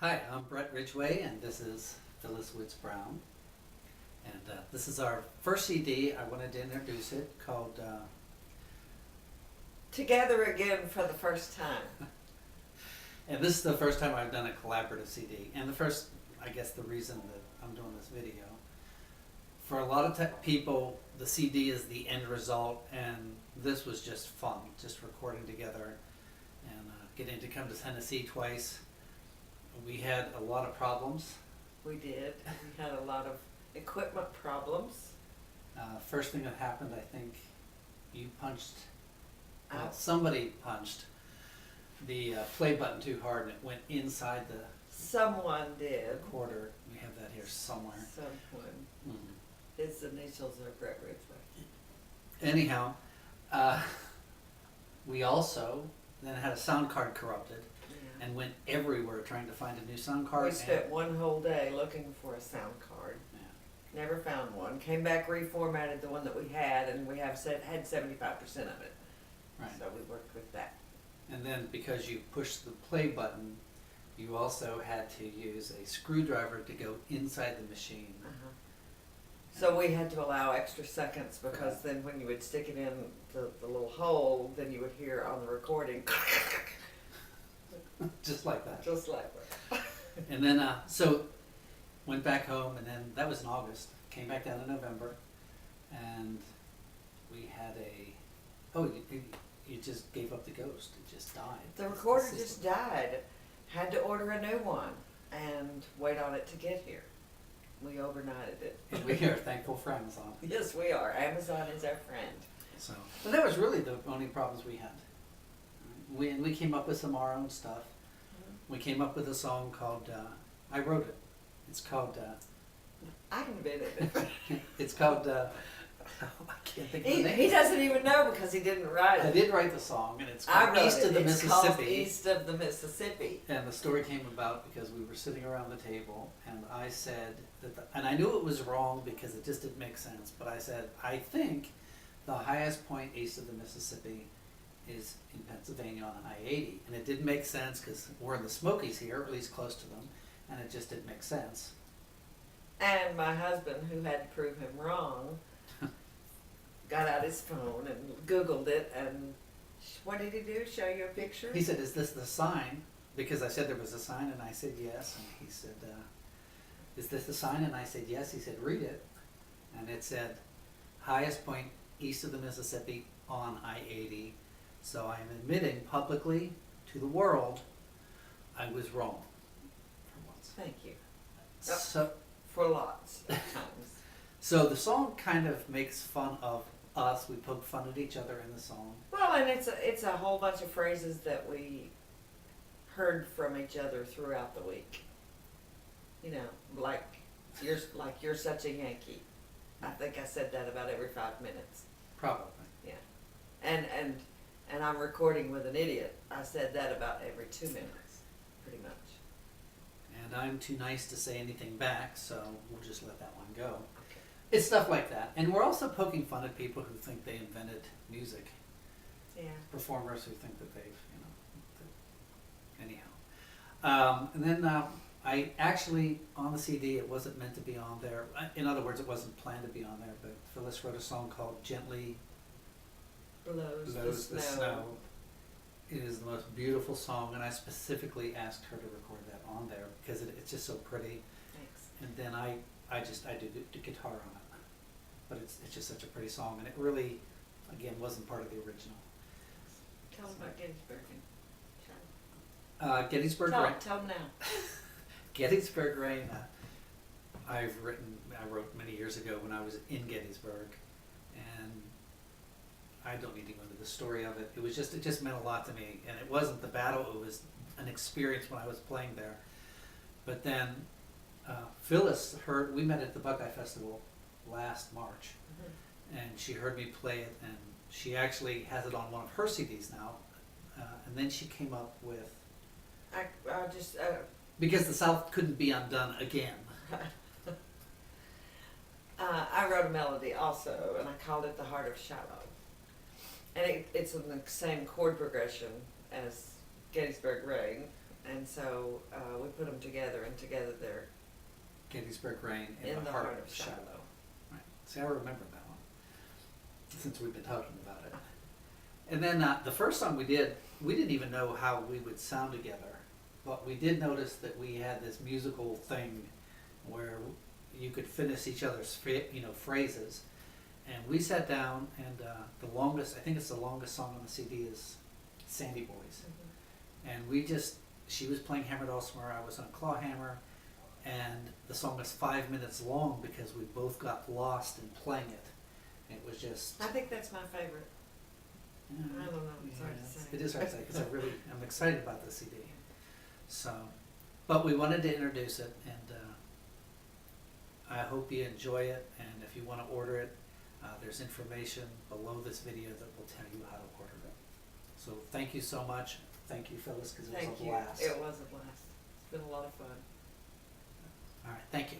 Hi, I'm Brett Ridgeway, and this is Phyllis Brown. And this is our first CD. I wanted to introduce it called Together again for the first time. and this is the first time I've done a collaborative CD. And the first, I guess the reason that I'm doing this video, for a lot of people, the CD is the end result, and this was just fun, just recording together and getting to come to Tennessee twice. We had a lot of problems. We did. We had a lot of equipment problems. First thing that happened, I think you punched, Out. somebody punched the play button too hard and it went inside the Someone did. quarter. We have that here somewhere. Someone. Mhm. His initials are Brett Ridgeway. Anyhow, we also then had a sound card corrupted Yeah. and went everywhere trying to find a new sound card. We spent one whole day looking for a sound card. Yeah. Never found one. Came back, reformatted the one that we had, and we had 75% of it. Right. So we worked with that. And then because you pushed the play button, you also had to use a screwdriver to go inside the machine. Uh-huh. So we had to allow extra seconds because then when you would stick it in the little hole, then you would hear on the recording, Just like that. just like that. And then, so went back home, and then that was in August. Came back down in November, and we had you just gave up the ghost. It just died. The recorder just died. Had to order a new one and wait on it to get here. We overnighted it. And we are thankful for Amazon. Yes, we are. Amazon is our friend. So, but that was really the only problems we had. We came up with some of our own stuff. We came up with a song called. I wrote it. It's called. I invented it. It's called. I can't think of the name. He doesn't even know because he didn't write I it. did write the song, and it's I called wrote East it. of the It's called Mississippi. East of the Mississippi. And the story came about because we were sitting around the table, and I said that, and I knew it was wrong because it just didn't make sense. But I said, I think the highest point east of the Mississippi is in Pennsylvania on I-80, and it didn't make sense because we're in the Smokies here, or at least close to them, and it just didn't make sense. And my husband, who had to prove him wrong, got out his phone and Googled it, and what did he do? Show you a picture? He said, "Is this the sign?" Because I said there was a sign, and I said yes, and he said, "Is this the sign?" And I said yes. He said, "Read it," and it said, "Highest point east of the Mississippi on I-80." So I am admitting publicly to the world I was wrong for once. Thank you. So, For lots of times. so the song kind of makes fun of us. We poke fun at each other in the song. Well, and it's a whole bunch of phrases that we heard from each other throughout the week. You know, like you're such a Yankee. I think I said that about every 5 minutes. Probably. Yeah. And I'm recording with an idiot. I said that about every 2 minutes, pretty much. And I'm too nice to say anything back, so we'll just let that one go. Okay. It's stuff like that. And we're also poking fun at people who think they invented music. Yeah. Performers who think that they've, anyhow. And then I actually, on the CD, it wasn't meant to be on there. In other words, it wasn't planned to be on there, but Phyllis wrote a song called Gently Blows the Snow. It is the most beautiful song, and I specifically asked her to record that on there because it's just so pretty. Thanks. And then I did the guitar on it, but it's just such a pretty song, and it really, again, wasn't part of the original. Tell them about Gettysburg. Gettysburg Rain. Tell them now. Gettysburg Rain. I wrote many years ago when I was in Gettysburg, and I don't need to go into the story of it. It just meant a lot to me, and it wasn't the battle. It was an experience when I was playing there. But then Phyllis we met at the Buckeye Festival last March, and she heard me play it, and she actually has it on one of her CDs now. And then she came up with, I just because the South couldn't be undone again. I wrote a melody also, and I called it "The Heart of Shiloh," and it's in the same chord progression as Gettysburg Rain, And so we put them together, and together they're Gettysburg Rain in the Heart of Shiloh. Right. See, I remember that one since we've been talking about it. And then the first song we didn't even know how we would sound together, but we did notice that we had this musical thing where you could finish each other's phrases. And we sat down, and the longest, I think it's the longest song on the CD, is Sandy Boys. Mm-hmm. And she was playing hammer dulcimer, I was on clawhammer, and the song was 5 minutes long because we both got lost in playing it. It was just... I think that's my favorite. I don't know, it's hard to say. It is hard to say, because I'm excited about the CD. So, but we wanted to introduce it, and I hope you enjoy it, and if you want to order it, there's information below this video that will tell you how to order it. So thank you so much. Thank you, Phyllis, because it was a blast. It was a blast. It's been a lot of fun. All right, thank you.